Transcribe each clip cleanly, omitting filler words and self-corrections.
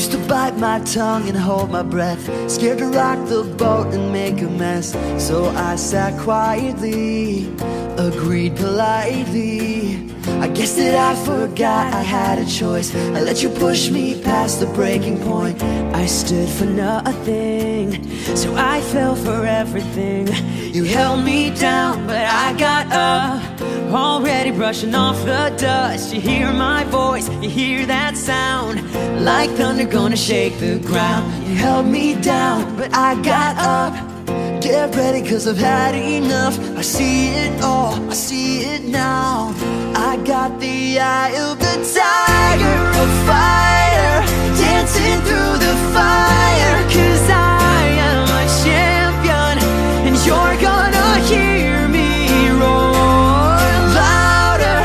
used to bite my tongue and hold my breath, scared to rock the boat and make a mess. So I sat quietly, agreed politely. I guess that I forgot I had a choice. I let you push me past the breaking point. I stood for nothing, so I fell for everything. You held me down, but I got up, already brushing off the dust. You hear my voice, you hear that sound, like thunder gonna shake the ground. You held me down, but I got up. Get ready, cause I've had enough. I see it all, I see it now. I got the eye of the tiger, a fighter, dancing through the fire. Cause I am a champion, and you're gonna hear me roar. Louder,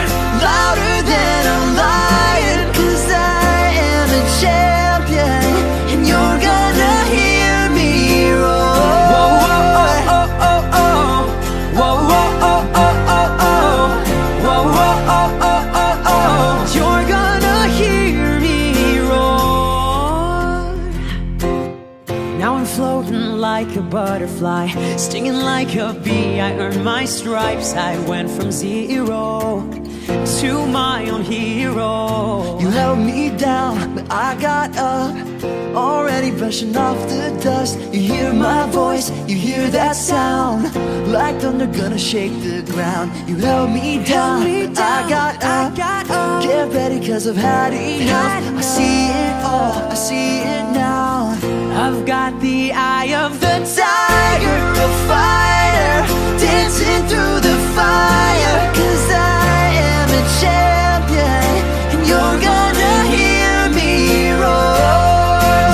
louder than a lion. Cause I am a champion, and you're gonna hear me roar. You're gonna hear me roar. Now I'm floating like a butterfly, stinging like a bee. I earned my stripes. I went from zero to my own hero. You held me down, but I got up, already brushing off the dust. You hear my voice, you hear that sound, like thunder gonna shake the ground. You held me down, but I got up. Get ready, cause I've had enough. I see it all, I see it now. I've got the eye of the tiger, a fighter, dancing through the fire. Cause I am a champion, and you're gonna hear me roar.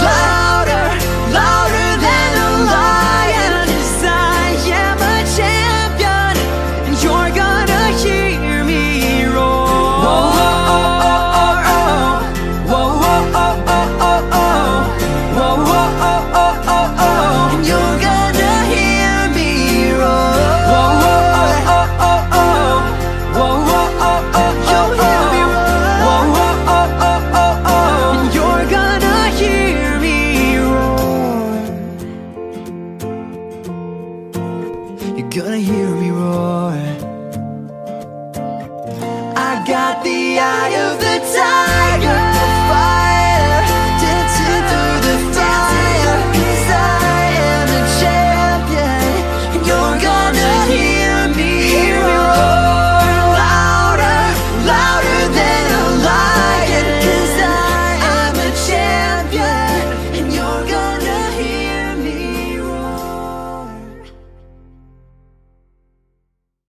Louder, louder than a lion. Cause I am a champion, and you're gonna hear me roar. Whoa, oh, oh, oh, oh. Whoa, oh, oh, oh, oh, oh. Whoa, oh, oh, oh, oh, oh. And you're gonna hear me roar. Whoa, oh, oh, oh, oh, oh. Whoa, oh, oh, oh, you'll hear me roar. Whoa, oh, oh, oh, oh, oh. And you're gonna hear me roar. You're gonna hear me roar. I got the eye of the tiger.